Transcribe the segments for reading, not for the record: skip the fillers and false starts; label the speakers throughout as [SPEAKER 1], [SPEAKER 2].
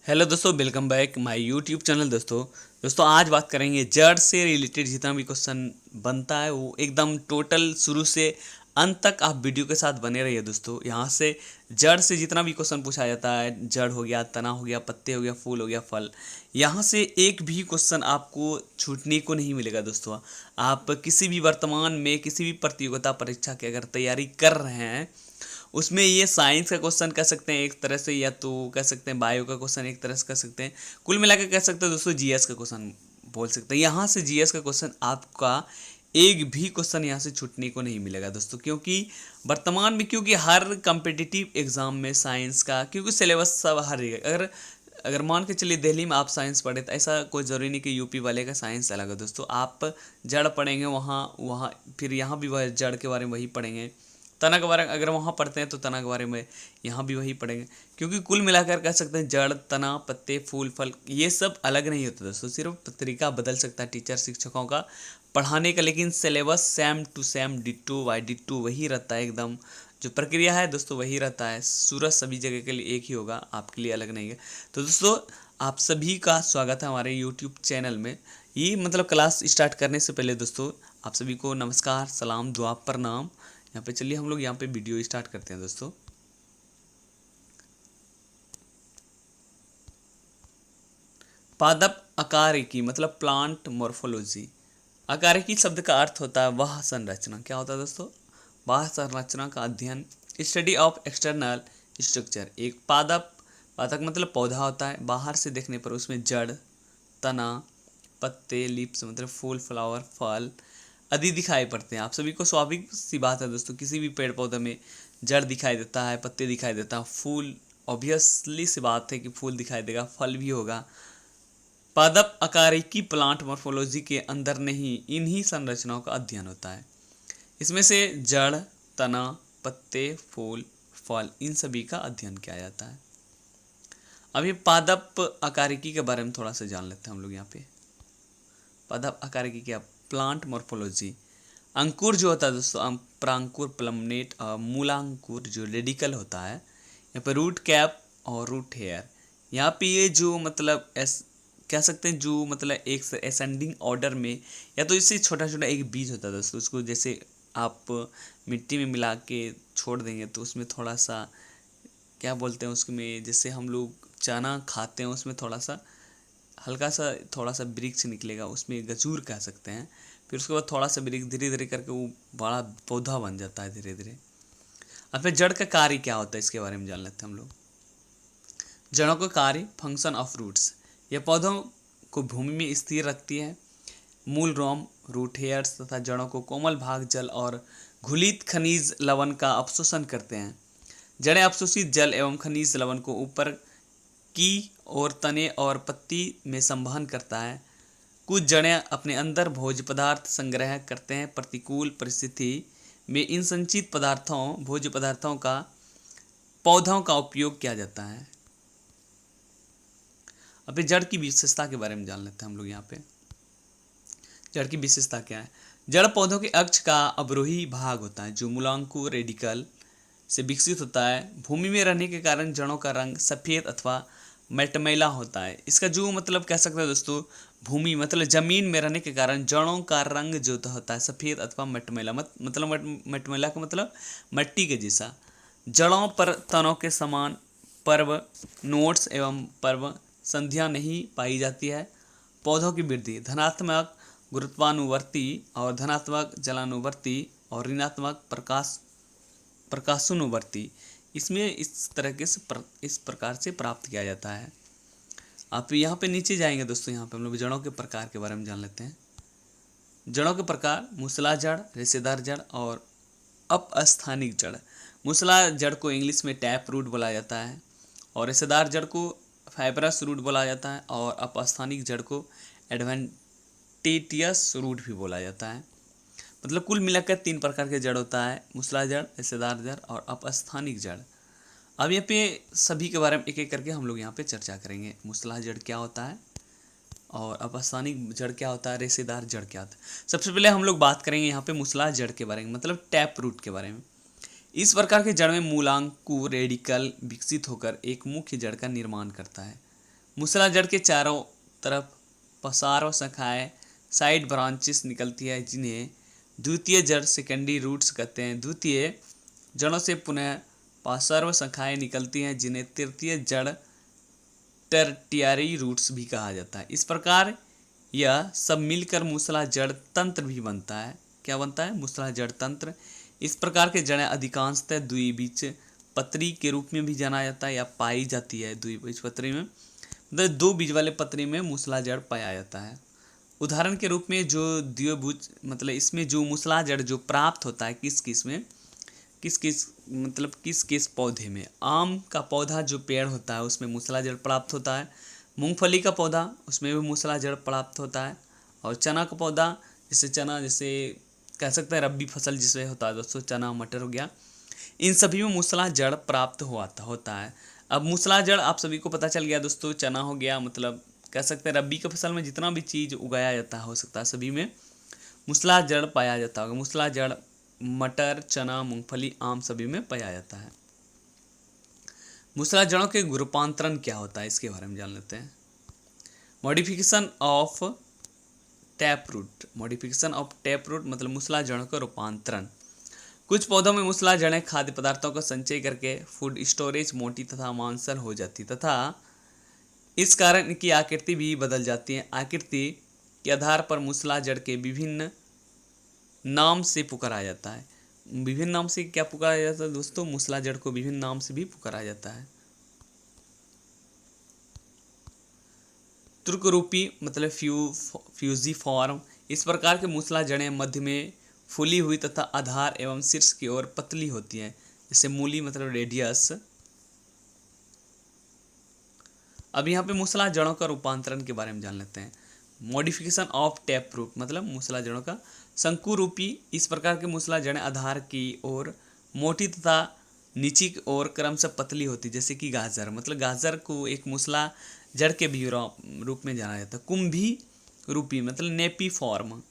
[SPEAKER 1] Hello दोस्तों, welcome back my YouTube channel. दोस्तों आज बात करेंगे जड़ से रिलेटेड जितना भी क्वेश्चन बनता है वो एकदम टोटल शुरू से अंत तक आप वीडियो के साथ बने रहिए। दोस्तों यहाँ से जड़ से जितना भी क्वेश्चन पूछा जाता है, जड़ हो गया, तना हो गया, पत्ते हो गया, फूल हो गया, फल, यहाँ से एक भी क्वेश्चन आपको छूटने को नहीं मिलेगा। दोस्तों आप किसी भी वर्तमान में किसी भी प्रतियोगिता परीक्षा की अगर तैयारी कर रहे हैं, उसमें ये साइंस का क्वेश्चन कह सकते हैं एक तरह से, या तो कह सकते हैं बायो का क्वेश्चन एक तरह से कह सकते हैं, कुल मिलाकर कह सकते हैं दोस्तों जीएस का क्वेश्चन बोल सकते हैं। यहाँ से जीएस का क्वेश्चन आपका एक भी क्वेश्चन यहाँ से छूटने को नहीं मिलेगा दोस्तों, क्योंकि वर्तमान में क्योंकि हर कम्पिटिटिव एग्जाम में साइंस का क्योंकि सिलेबस सब हर अगर अगर मान के चलिए दिल्ली में आप साइंस पढ़े तो ऐसा कोई ज़रूरी नहीं कि यूपी वाले का साइंस अलग है। दोस्तों आप जड़ पढ़ेंगे वहाँ वहाँ फिर यहाँ भी वह जड़ के बारे में वही पढ़ेंगे, तना के बारे में अगर वहाँ पढ़ते हैं तो तना के बारे में यहाँ भी वही पढ़ेंगे, क्योंकि कुल मिलाकर कह सकते हैं जड़, तना, पत्ते, फूल, फल ये सब अलग नहीं होता दोस्तों, सिर्फ तरीका बदल सकता है टीचर शिक्षकों का पढ़ाने का, लेकिन syllabus same to same ditto by ditto वही रहता है। एकदम जो प्रक्रिया है दोस्तों वही रहता है। सूरज सभी जगह के लिए एक ही होगा, आपके लिए अलग नहीं है। तो दोस्तों आप सभी का स्वागत है हमारे यूट्यूब चैनल में। ये मतलब क्लास स्टार्ट करने से पहले दोस्तों आप सभी को नमस्कार, सलाम, दुआ, प्रणाम। यहाँ पे चलिए हम लोग यहाँ पे वीडियो स्टार्ट करते हैं दोस्तों। पादप आकारिकी मतलब प्लांट मॉर्फोलॉजी। आकारिकी शब्द का अर्थ होता है वह संरचना, क्या होता है दोस्तों, वह संरचना का अध्ययन, स्टडी ऑफ एक्सटर्नल स्ट्रक्चर। एक पादप, पादप मतलब पौधा होता है, बाहर से देखने पर उसमें जड़, तना, पत्ते, लीव्स मतलब फूल, फ्लावर, फल आदि दिखाई पड़ते हैं। आप सभी को स्वाभाविक सी बात है दोस्तों, किसी भी पेड़ पौधे में जड़ दिखाई देता है, पत्ते दिखाई देता है, फूल ऑब्वियसली सी बात है कि फूल दिखाई देगा, फल भी होगा। पादप आकारिकी प्लांट मॉर्फोलॉजी के अंदर नहीं इन्हीं संरचनाओं का अध्ययन होता है। इसमें से जड़, तना, पत्ते, फूल, फल इन सभी का अध्ययन किया जाता है। अब ये पादप आकारिकी के बारे में थोड़ा सा जान लेते हैं हम लोग यहाँ पे। पादप आकारिकी क्या, प्लांट मॉर्फोलॉजी। अंकुर जो होता है दोस्तों, प्रांकुर, प्लमनेट और मूलांकुर जो रेडिकल होता है, यहाँ पे रूट कैप और रूट हेयर। यहाँ पे ये जो मतलब कह सकते हैं जो मतलब एक असेंडिंग ऑर्डर में, या तो इससे छोटा छोटा एक बीज होता है दोस्तों, उसको जैसे आप मिट्टी में मिला के छोड़ देंगे तो उसमें थोड़ा सा क्या बोलते हैं, उसमें जैसे हम लोग चना खाते हैं उसमें थोड़ा सा हल्का सा थोड़ा सा वृक्ष निकलेगा, उसमें गजूर कह सकते हैं। फिर उसके बाद थोड़ा सा वृक्ष धीरे धीरे करके वो बड़ा पौधा बन जाता है धीरे धीरे। अब फिर जड़ का कार्य क्या होता है इसके बारे में जान लेते हैं हम लोग। जड़ों का कार्य, फंक्शन ऑफ रूट्स, यह पौधों को भूमि में स्थिर रखती है। मूल रोम, रूट हेयर्स तथा जड़ों को कोमल भाग जल और घुलित खनिज लवण का अवशोषण करते हैं। जड़ें अवशोषित जल एवं खनिज लवण को ऊपर की और तने और पत्ती में संवहन करता है। कुछ जड़ें अपने अंदर भोज्य पदार्थ संग्रह करते हैं। प्रतिकूल परिस्थिति में इन संचित भोज्य पदार्थों का पौधों का उपयोग किया जाता है। अब जड़ की विशेषता के बारे में जान लेते हैं हम लोग यहाँ पे। जड़ की विशेषता क्या है, जड़ पौधों के अक्ष का अवरोही भाग होता है जो मूलांकुर रेडिकल से विकसित होता है। भूमि में रहने के कारण जड़ों का रंग सफ़ेद अथवा मटमैला होता है। इसका जो मतलब कह सकते हैं दोस्तों, भूमि मतलब जमीन में रहने के कारण जड़ों का रंग जो होता है सफ़ेद अथवा मटमैला, मतलब मटमैला का मतलब मट्टी के जैसा। जड़ों पर तनों के समान पर्व नोट्स एवं पर्व संधियाँ नहीं पाई जाती है। पौधों की वृद्धि धनात्मक गुरुत्वानुवर्ती और धनात्मक जलानुवर्ती और ऋणात्मक प्रकाशानुवर्ती, इसमें इस तरह से इस प्रकार से प्राप्त किया जाता है। आप यहाँ पे नीचे जाएंगे दोस्तों, यहाँ पे हम लोग जड़ों के प्रकार के बारे में जान लेते हैं। जड़ों के प्रकार, मूसला जड़, रेशेदार जड़ और अपस्थानिक जड़। मूसला जड़ को इंग्लिश में टैप रूट बोला जाता है और रेशेदार जड़ को फाइब्रस रूट बोला जाता है और अपस्थानिक जड़ को एडवेंटिटियस रूट भी बोला जाता है। मतलब कुल मिलाकर 3 प्रकार के जड़ होता है, मूसला जड़, रेशेदार जड़ और अपस्थानिक जड़। अब यहाँ पे सभी के बारे में एक एक करके हम लोग यहाँ पे चर्चा करेंगे। मूसला जड़ क्या होता है और अपस्थानिक जड़ क्या होता है, रेशेदार जड़ क्या होता है। सबसे पहले हम लोग बात करेंगे यहाँ पे मूसला जड़ के बारे में, मतलब टैप रूट के बारे में। इस प्रकार के जड़ में मूलांकुर रेडिकल विकसित होकर एक मुख्य जड़ का निर्माण करता है। मूसला जड़ के चारों तरफ पसार शाखाएं साइड ब्रांचेस निकलती है जिन्हें द्वितीय जड़ सेकेंडरी रूट्स कहते हैं। द्वितीय जड़ों से पुनः पार्श्व शाखाएं निकलती हैं जिन्हें तृतीय जड़ टर्टियरी रूट्स भी कहा जाता है। इस प्रकार यह सब मिलकर मूसला जड़ तंत्र भी बनता है। क्या बनता है? मूसला जड़ तंत्र। इस प्रकार के जड़ें अधिकांशतः द्विबीजपत्री के रूप में भी जाना जाता है या पाई जाती है। द्विबीजपत्री में मतलब दो बीज वाले पत्री में मूसला जड़ पाया जाता है। उदाहरण के रूप में जो द्विभुज मतलब इसमें जो मूसला जड़ जो प्राप्त होता है किस किस पौधे में, आम का पौधा जो पेड़ होता है उसमें मूसला जड़ प्राप्त होता है। मूंगफली का पौधा उसमें भी मूसला जड़ प्राप्त होता है। और चना का पौधा जैसे कह सकते हैं रबी फसल जिसमें होता है दोस्तों, चना मटर हो गया, इन सभी में मूसला जड़ प्राप्त होता है। अब मूसला जड़ आप सभी को पता चल गया दोस्तों, चना हो गया मतलब कह सकते हैं रबी की फसल में जितना भी चीज़ उगाया जाता है हो सकता है सभी में मूसला जड़ पाया जाता होगा। मूसला जड़ मटर, चना, मूंगफली, आम सभी में पाया जाता है। मूसला जड़ों के रूपांतरण क्या होता है इसके बारे में जान लेते हैं। मॉडिफिकेशन ऑफ टैप रूट मतलब मूसला जड़ों का रूपांतरण। कुछ पौधों में मूसला जड़ें खाद्य पदार्थों का संचय करके फूड स्टोरेज मोटी तथा मांसल हो जाती तथा इस कारण इनकी आकृति भी बदल जाती है। आकृति के आधार पर मूसला जड़ के विभिन्न नाम से पुकारा जाता है। विभिन्न नाम से क्या पुकारा जाता है दोस्तों? मूसला जड़ को विभिन्न नाम से भी पुकारा जाता है। तुर्क रूपी मतलब फ्यूजीफॉर्म। इस प्रकार के मूसला जड़ें मध्य में फूली हुई तथा आधार एवं शीर्ष की ओर पतली होती हैं, जैसे मूली मतलब रेडियस। अब यहाँ पे मूसला जड़ों का रूपांतरण के बारे में जान लेते हैं। मॉडिफिकेशन ऑफ टैप रूट मतलब मूसला जड़ों का शंकु रूपी। इस प्रकार के मूसला जड़ें आधार की ओर मोटी तथा नीचे की ओर क्रमशः पतली होती, जैसे कि गाजर मतलब गाजर को एक मूसला जड़ के भी रूप में जाना जाता है। कुंभी रूपी मतलब नेपी फॉर्म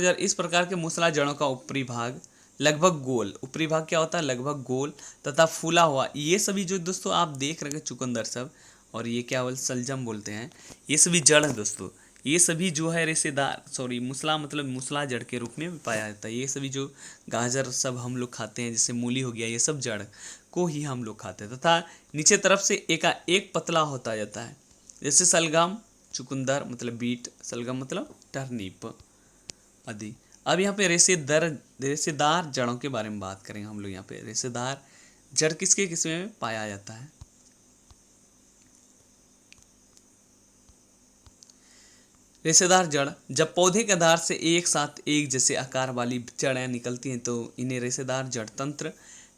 [SPEAKER 1] जड़। इस प्रकार के मूसला जड़ों का ऊपरी भाग लगभग गोल, ऊपरी भाग क्या होता है? लगभग गोल तथा फूला हुआ। ये सभी जो दोस्तों आप देख रहे हैं चुकंदर सब और ये क्या बोल सलजम बोलते हैं, ये सभी जड़ है दोस्तों। ये सभी जो है रेशेदार मूसला मतलब मूसला जड़ के रूप में पाया जाता है। ये सभी जो गाजर सब हम लोग खाते हैं, जैसे मूली हो गया, ये सब जड़ को ही हम लोग खाते हैं तथा नीचे तरफ से एक पतला होता जाता है, जैसे सलगम, चुकंदर मतलब बीट, सलगम मतलब टर्निप आदि। अब यहाँ पे रेशेदार जड़ों के बारे में बात करेंगे हम लोग। यहाँ पे रेशेदार जड़ किसमें में पाया जाता है? रेशेदार जड़ जब पौधे के आधार से एक साथ एक जैसे आकार वाली जड़ें निकलती हैं तो इन्हें रेशेदार जड़ तंत्र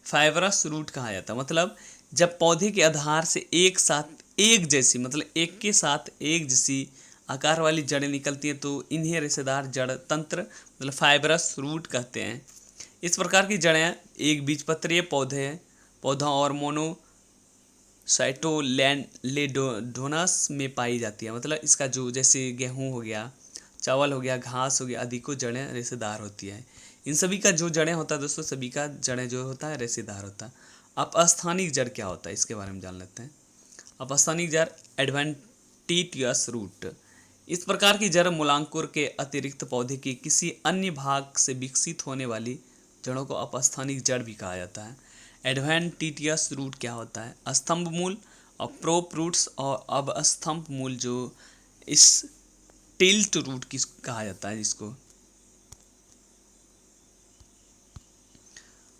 [SPEAKER 1] फाइबरस रूट कहा जाता है। मतलब जब पौधे के आधार से एक साथ एक जैसी मतलब एक के साथ एक जैसी आकार वाली जड़ें निकलती हैं तो इन्हें रेशेदार जड़ तंत्र मतलब फाइबरस रूट कहते हैं। इस प्रकार की जड़ें एक बीजपत्रीय पौधा और मोनोसाइटोलेडोनस में पाई जाती है। मतलब इसका जो जैसे गेहूँ हो गया, चावल हो गया, घास हो गया आदि को जड़ें रेशेदार होती है। इन सभी का जो जड़ें होता है दोस्तों, सभी का जड़ें जो होता है रेशेदार होता है। अपस्थानिक जड़ क्या होता है इसके बारे में जान लेते हैं। अपस्थानिक जड़ एडवेंटिटियस रूट। इस प्रकार की जड़ मूलांकुर के अतिरिक्त पौधे के किसी अन्य भाग से विकसित होने वाली जड़ों को अपस्थानिक जड़ भी कहा जाता है। एडवेंटिटियस रूट क्या होता है? स्तंभ मूल और प्रोप रूट्स और अब स्तंभ मूल जो इस टिल्ट रूट की कहा जाता है, जिसको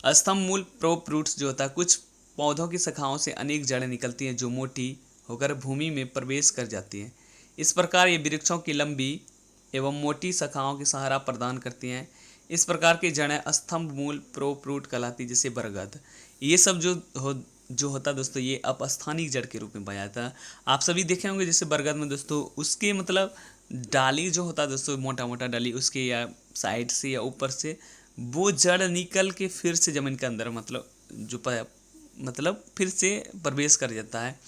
[SPEAKER 1] स्तंभ मूल प्रोप रूट्स जो होता है। कुछ पौधों की शाखाओं से अनेक जड़ें निकलती हैं जो मोटी होकर भूमि में प्रवेश कर जाती हैं। इस प्रकार ये वृक्षों की लंबी एवं मोटी शाखाओं की सहारा प्रदान करती हैं। इस प्रकार की जड़ें स्तंभ मूल प्रोप रूट कहलाती, जैसे बरगद। ये सब जो होता है दोस्तों, ये अपस्थानिक जड़ के रूप में पाया जाता है। आप सभी देखे होंगे जैसे बरगद में दोस्तों उसके मतलब डाली जो होता है दोस्तों, मोटा मोटा डाली उसके या साइड से या ऊपर से वो जड़ निकल के फिर से जमीन के अंदर मतलब फिर से प्रवेश कर जाता है।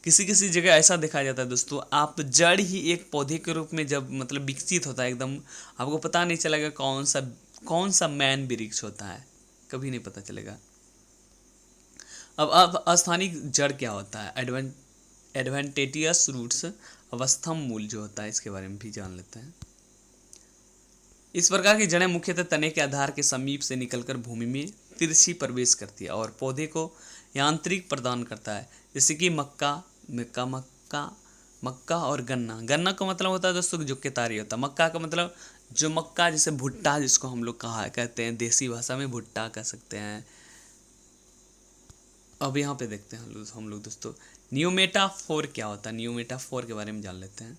[SPEAKER 1] किसी किसी जगह ऐसा देखा जाता है दोस्तों, आप जड़ ही एक पौधे के रूप में जब मतलब विकसित होता है एकदम, आपको पता नहीं चलेगा कौन सा मैन वृक्ष होता है, कभी नहीं पता चलेगा। अब अस्थानिक जड़ क्या होता है? एडवेंटेटियस रूट्स, अवस्थम मूल जो होता है, इसके बारे में भी जान लेते हैं। इस प्रकार की जड़ें मुख्यतः तने के आधार के समीप से निकलकर भूमि में तिरछी प्रवेश करती है और पौधे को यांत्रिक प्रदान करता है, जैसे कि मक्का मक्का मक्का मक्का और गन्ना। गन्ना का मतलब होता है दोस्तों जो केतारी होता है। मक्का का मतलब जो मक्का, जैसे भुट्टा जिसको हम लोग कहते हैं, देसी भाषा में भुट्टा कह सकते हैं। अब यहाँ पे देखते हैं हम लोग दोस्तों न्यूमेटाफोर क्या होता है। न्यूमेटाफोर के बारे में जान लेते हैं।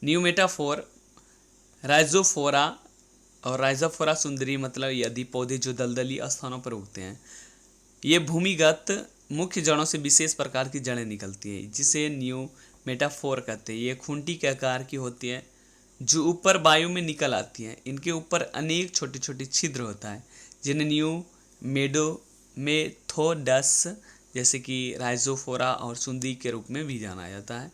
[SPEAKER 1] न्यूमेटाफोर राइजोफोरा और राइजोफोरा सुंदरी, मतलब यदि पौधे जो दलदली स्थानों पर उगते हैं, ये भूमिगत मुख्य जड़ों से विशेष प्रकार की जड़ें निकलती हैं, जिसे न्यूमेटाफोर कहते हैं। ये खूंटी के आकार की होती है जो ऊपर वायु में निकल आती हैं। इनके ऊपर अनेक छोटे छोटे छिद्र होता है, जिन्हें मेथोडस जैसे कि राइजोफोरा और सुंदरी के रूप में भी जाना जाता है।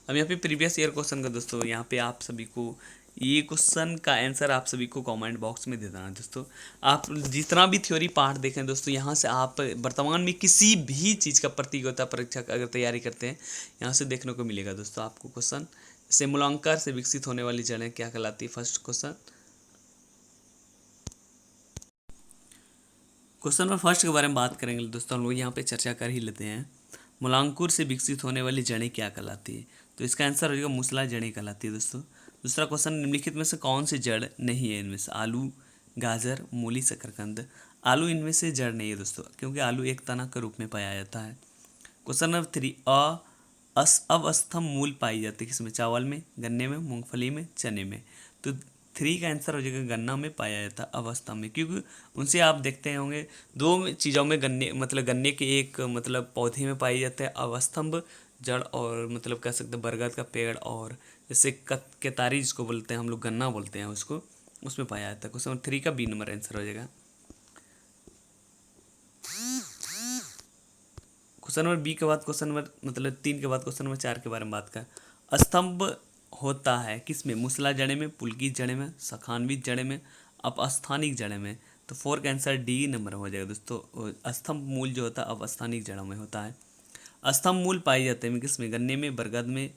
[SPEAKER 1] अब यहाँ पे प्रीवियस ईयर क्वेश्चन का दोस्तों, यहाँ पे आप सभी को ये क्वेश्चन का आंसर आप सभी को कमेंट बॉक्स में दे देना दोस्तों। आप जितना भी थ्योरी पार्ट देखें दोस्तों, यहाँ से आप वर्तमान में किसी भी चीज़ का प्रतियोगिता परीक्षा अगर तैयारी करते हैं, यहाँ से देखने को मिलेगा दोस्तों आपको क्वेश्चन। जैसे मूलांकर से विकसित होने वाली जड़ें क्या कहलाती है? फर्स्ट क्वेश्चन नंबर फर्स्ट के बारे में बात करेंगे दोस्तों। हम लोग यहाँ पे चर्चा कर ही लेते हैं। मूलांकुर से विकसित होने वाली जड़ें क्या कहलाती है? तो इसका आंसर हो जाएगा मूसला जड़ें कहलाती है दोस्तों। दूसरा क्वेश्चन, निम्नलिखित में से कौन सी जड़ नहीं है इनमें से? आलू, गाजर, मूली, शकरकंद। आलू इनमें से जड़ नहीं है दोस्तों, क्योंकि आलू एक तना के रूप में पाया जाता है। क्वेश्चन नंबर 3, अवस्थम मूल पाई जाती है किसमें? चावल में, गन्ने में, मूंगफली में, चने में। तो 3 का आंसर हो जाएगा गन्ना में पाया जाता है, अवस्थम में। क्योंकि उनसे आप देखते होंगे दो चीज़ों में गन्ने के एक पौधे में पाई जाते हैं अवस्थम्भ जड़, और कह सकते हैं बरगद का पेड़, और जैसे केतारी जिसको बोलते हैं हम लोग, गन्ना बोलते हैं उसको, उसमें पाया जाता है। क्वेश्चन नंबर 3 का बी नंबर आंसर हो जाएगा। क्वेश्चन नंबर बी के बाद क्वेश्चन नंबर 3 के बाद क्वेश्चन नंबर 4 के बारे में बात कर। स्तंभ होता है किसमें? मूसला जड़े में, पुलकित जड़े में, शाखान्वित जड़े में, अपस्थानिक जड़े में। तो 4 का आंसर डी नंबर हो जाएगा दोस्तों। स्तंभ मूल जो होता है अपस्थानिक जड़ों में होता है। स्तंभ मूल पाए जाते हैं किसमें? गन्ने में, बरगद में,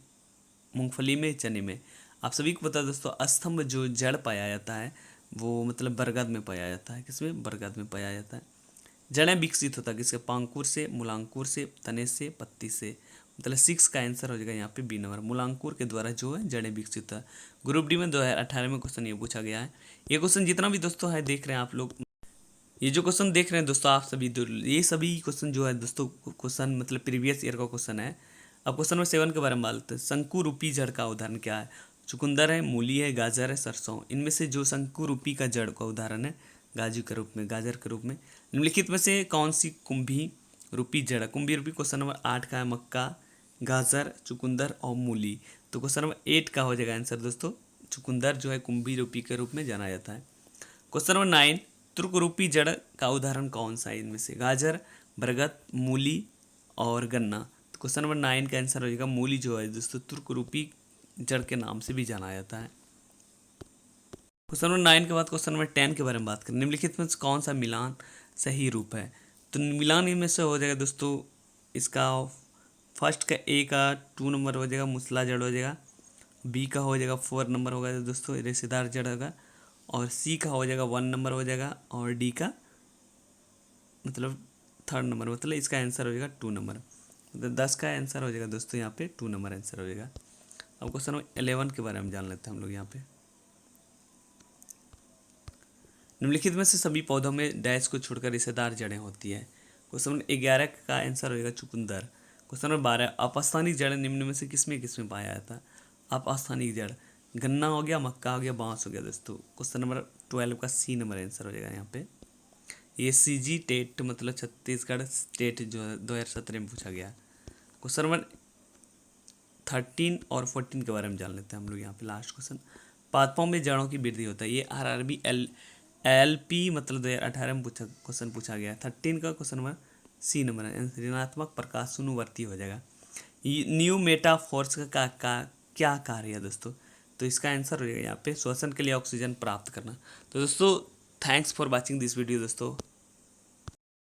[SPEAKER 1] मूंगफली में, चने में। आप सभी को पता है दोस्तों, स्तंभ जो जड़ पाया जाता है वो बरगद में पाया जाता है। किसमें? बरगद में पाया जाता है। जड़ें विकसित होता है किसके? पांकुर से, मूलांकुर से, तने से, पत्ती से। 6 का आंसर हो जाएगा यहाँ पे बी नंबर। मूलांकुर के द्वारा जो है जड़ें विकसित है। ग्रुप डी में 2018 में क्वेश्चन ये पूछा गया है। ये क्वेश्चन जितना भी दोस्तों है देख रहे हैं आप लोग, ये जो क्वेश्चन देख रहे हैं दोस्तों आप सभी, ये सभी क्वेश्चन जो है दोस्तों क्वेश्चन प्रीवियस ईयर का क्वेश्चन है। अब क्वेश्चन नंबर 7 के बारे में बात करते हैं। शंकु रूपी जड़ का उदाहरण क्या है? चुकंदर है, मूली है, गाजर है, सरसों। इनमें से जो शंकु रूपी का जड़ का उदाहरण है गाजर के रूप में निम्नलिखित में से कौन सी कुंभी रूपी जड़? कुंभी रूपी क्वेश्चन नंबर 8 का है मक्का, गाजर, चुकंदर और मूली। तो क्वेश्चन नंबर 8 का हो जाएगा आंसर दोस्तों। चुकंदर जो है कुंभी रूपी के रूप में जाना जाता है। क्वेश्चन नंबर 9, तुर्क रूपी जड़ का उदाहरण कौन सा है इनमें से? गाजर, बरगद, मूली और गन्ना। तो क्वेश्चन नंबर 9 का आंसर हो जाएगा मूली जो है दोस्तों तुर्क रूपी जड़ के नाम से भी जाना जाता है। क्वेश्चन नंबर 9 के बाद क्वेश्चन नंबर 10 के बारे में बात करें। निम्नलिखित में कौन सा मिलान सही रूप है? तो मिलान इनमें से हो जाएगा दोस्तों, इसका फर्स्ट का ए का 2 नंबर हो जाएगा, मूसला जड़ हो जाएगा। बी का हो जाएगा 4 नंबर होगा दोस्तों, रेशेदार जड़ होगा। और सी का हो जाएगा 1 नंबर हो जाएगा। और डी का 3rd नंबर, इसका आंसर हो जाएगा 2 नंबर। 10 का आंसर हो जाएगा दोस्तों यहाँ पे 2 नंबर आंसर हो जाएगा। अब क्वेश्चन नंबर 11 के बारे में जान लेते हैं हम लोग यहाँ पे। निम्नलिखित में से सभी पौधों में डैश को छोड़कर रेशेदार जड़ें होती है। क्वेश्चन नंबर 11 का आंसर होगा चुकंदर। क्वेश्चन नंबर 12, अपस्थानिक जड़ निम्न में से किसमें पाया जाता है? अपस्थानिक जड़ गन्ना हो गया, मक्का हो गया, बांस हो गया दोस्तों। क्वेश्चन नंबर 12 का सी नंबर आंसर हो जाएगा यहाँ पे। ये CG टेट छत्तीसगढ़ स्टेट जो है 2017 में पूछा गया। क्वेश्चन नंबर 13 और 14 के बारे में जान लेते हैं हम लोग यहाँ पे। लास्ट क्वेश्चन, पादपों में जड़ों की वृद्धि होता है। ये RRB LP 2018 में क्वेश्चन पूछा गया। 13 का क्वेश्चन नंबर सी नंबर है, ऋणात्मक प्रकाशनुवर्ती हो जाएगा। न्यू मेटाफोर्स का क्या कार्य है दोस्तों? तो इसका आंसर हो जाएगा यहाँ पे श्वसन के लिए ऑक्सीजन प्राप्त करना। तो दोस्तों thanks for watching this video दोस्तों।